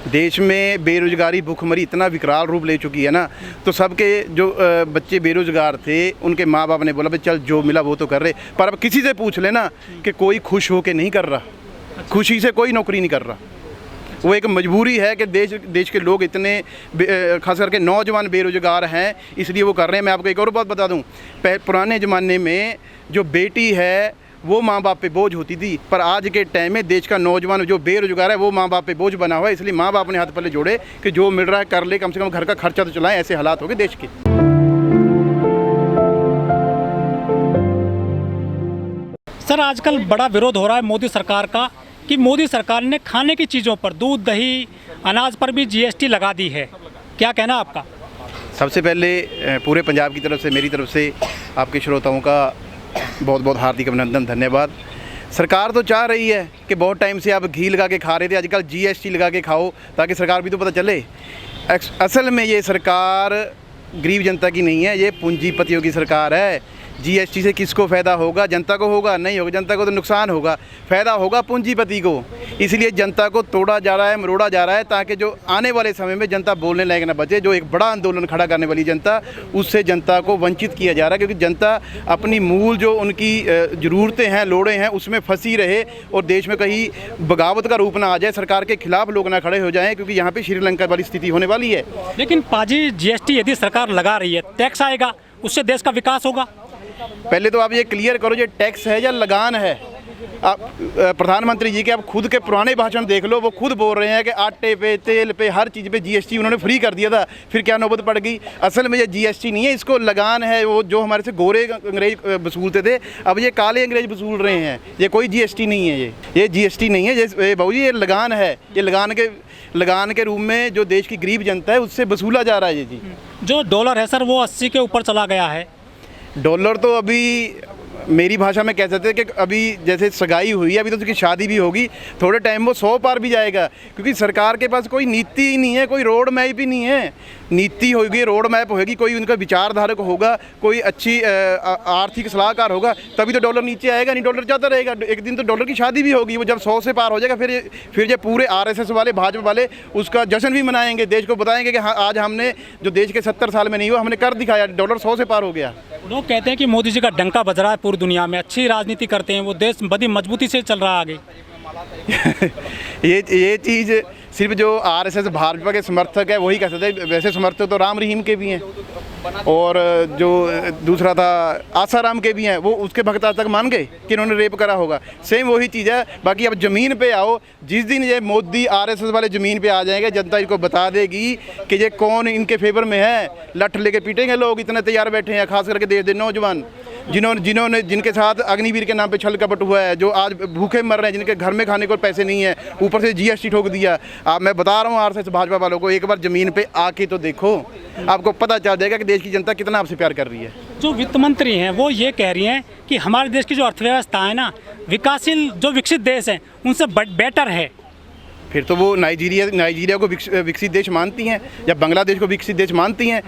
देश में बेरोजगारी भूखमरी इतना विकराल रूप ले चुकी है ना, तो सबके जो बच्चे बेरोजगार थे उनके माँ बाप ने बोला भाई चल जो मिला वो तो कर रहे, पर अब किसी से पूछ लेना कि कोई खुश होके नहीं कर रहा, खुशी से कोई नौकरी नहीं कर रहा। वो एक मजबूरी है कि देश के लोग इतने खास करके नौजवान बेरोजगार हैं, इसलिए वो कर रहे हैं। मैं आपको एक और बात बता दूं, पुराने ज़माने में जो बेटी है वो माँ बाप पे बोझ होती थी, पर आज के टाइम में देश का नौजवान जो बेरोजगार है वो माँ बाप पे बोझ बना हुआ है। इसलिए माँ बाप ने हाथ पल्ले जोड़े कि जो मिल रहा है कर ले, कम से कम घर का खर्चा तो चलाएं। ऐसे हालात हो गए देश के। सर, आजकल बड़ा विरोध हो रहा है मोदी सरकार का कि मोदी सरकार ने खाने की चीज़ों पर, दूध दही अनाज पर भी जीएसटी लगा दी है। क्या कहना आपका? सबसे पहले पूरे पंजाब की तरफ से, मेरी तरफ से आपके श्रोताओं का बहुत बहुत हार्दिक अभिनंदन, धन्यवाद। सरकार तो चाह रही है कि बहुत टाइम से आप घी लगा के खा रहे थे, आजकल जीएसटी लगा के खाओ ताकि सरकार भी तो पता चले। असल में ये सरकार गरीब जनता की नहीं है, ये पूंजीपतियों की सरकार है। जीएसटी से किसको फ़ायदा होगा? जनता को होगा? नहीं होगा। जनता को तो नुकसान होगा, फ़ायदा होगा पूंजीपति को। इसलिए जनता को तोड़ा जा रहा है, मरोड़ा जा रहा है, ताकि जो आने वाले समय में जनता बोलने लायक ना बचे। जो एक बड़ा आंदोलन खड़ा करने वाली जनता, उससे जनता को वंचित किया जा रहा है, क्योंकि जनता अपनी मूल जो उनकी ज़रूरतें हैं, लोड़ें हैं, उसमें फंसी रहे और देश में कहीं बगावत का रूप ना आ जाए, सरकार के खिलाफ लोग ना खड़े हो जाएँ, क्योंकि यहाँ पर श्रीलंका वाली स्थिति होने वाली है। लेकिन पाजी, जीएसटी यदि सरकार लगा रही है, टैक्स आएगा, उससे देश का विकास होगा। पहले तो आप ये क्लियर करो, ये टैक्स है या लगान है? आप प्रधानमंत्री जी के आप खुद के पुराने भाषण देख लो, वो खुद बोल रहे हैं कि आटे पे, तेल पे, हर चीज़ पे जीएसटी उन्होंने फ्री कर दिया था। फिर क्या नौबत पड़ गई? असल में ये जीएसटी नहीं है, इसको लगान है। वो जो हमारे से गोरे अंग्रेज वसूलते थे, अब ये काले अंग्रेज वसूल रहे हैं। ये कोई जीएसटी नहीं है, ये जीएसटी नहीं है, ये बाबू जी ये लगान है। ये लगान के रूप में जो देश की गरीब जनता है उससे वसूला जा रहा है। ये जी जो डॉलर है सर, वो 80 के ऊपर चला गया है। डॉलर तो अभी मेरी भाषा में कह सकते हैं कि अभी जैसे सगाई हुई है, अभी तो उसकी शादी भी होगी, थोड़े टाइम वो 100 पार भी जाएगा, क्योंकि सरकार के पास कोई नीति ही नहीं है, कोई रोड मैप ही नहीं है। नीति होगी, रोड मैप होगी, कोई उनका विचारधारक होगा, कोई अच्छी आर्थिक सलाहकार होगा, तभी तो डॉलर नीचे आएगा, नहीं डॉलर जाता रहेगा। एक दिन तो डॉलर की शादी भी होगी, वो जब 100 से पार हो जाएगा, फिर ये पूरे आरएसएस वाले, भाजपा वाले उसका जश्न भी मनाएंगे, देश को बताएंगे कि हाँ आज हमने जो देश के 70 साल में नहीं हुआ हमने कर दिखाया, डॉलर 100 से पार हो गया। लोग कहते हैं कि मोदी जी का डंका बज रहा है पूरी दुनिया में, अच्छी राजनीति करते हैं, वो देश बड़ी मजबूती से चल रहा है आगे। ये चीज़ सिर्फ जो आरएसएस भाजपा के समर्थक है वही कह सकते हैं। वैसे समर्थक तो राम रहीम के भी हैं, और जो दूसरा था आसाराम के भी हैं, वो उसके भक्त आज तक मान गए कि इन्होंने रेप करा होगा। सेम वही चीज़ है। बाकी अब ज़मीन पे आओ, जिस दिन ये मोदी आरएसएस वाले ज़मीन पे आ जाएंगे, जनता इनको बता देगी कि ये कौन इनके फेवर में है। लठ लेके पीटेंगे लोग, इतने तैयार बैठे हैं, खास करके देश के नौजवान जिनके साथ अग्निवीर के नाम पे छल कपट हुआ है, जो आज भूखे मर रहे हैं, जिनके घर में खाने को पैसे नहीं है, ऊपर से जीएसटी ठोक दिया। मैं बता रहा हूँ आरएसएस भाजपा वालों को, एक बार ज़मीन पे आके तो देखो, आपको पता चल जाएगा कि देश की जनता कितना आपसे प्यार कर रही है। जो वित्त मंत्री हैं वो ये कह रही हैं कि हमारे देश की जो अर्थव्यवस्था है ना, विकासशील जो विकसित देश हैं उनसे बेटर है। फिर तो वो नाइजीरिया को विकसित देश मानती हैं, या बांग्लादेश को विकसित देश मानती हैं।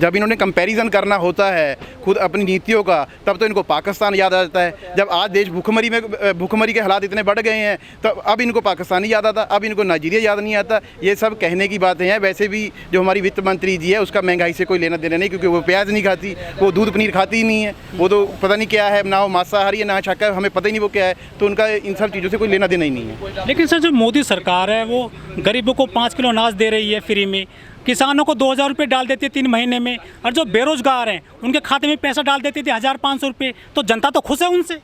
जब इन्होंने कंपैरिजन करना होता है खुद अपनी नीतियों का, तब तो इनको पाकिस्तान याद आ जाता है। जब आज देश भूखमरी के हालात इतने बढ़ गए हैं, तो अब इनको पाकिस्तान ही याद आता, अब इनको नाइजीरिया याद नहीं आता। ये सब कहने की बातें हैं। वैसे भी जो हमारी वित्त मंत्री जी है, उसका महंगाई से कोई लेना देना नहीं, क्योंकि वो प्याज नहीं खाती, वो दूध पनीर खाती ही नहीं है, वो तो पता नहीं क्या है, ना वो मांसाहारी है ना शाकाहारी, हमें पता ही नहीं वो क्या है। तो उनका इन सब चीज़ों से कोई लेना देना ही नहीं है। लेकिन सर, जो मोदी सरकार है वो गरीबों को 5 किलो अनाज दे रही है फ्री में, किसानों को 2000 रुपये डाल देती है 3 महीने में, और जो बेरोजगार हैं उनके खाते में पैसा डाल देती थी 1500 रुपये। तो जनता तो खुश है उनसे।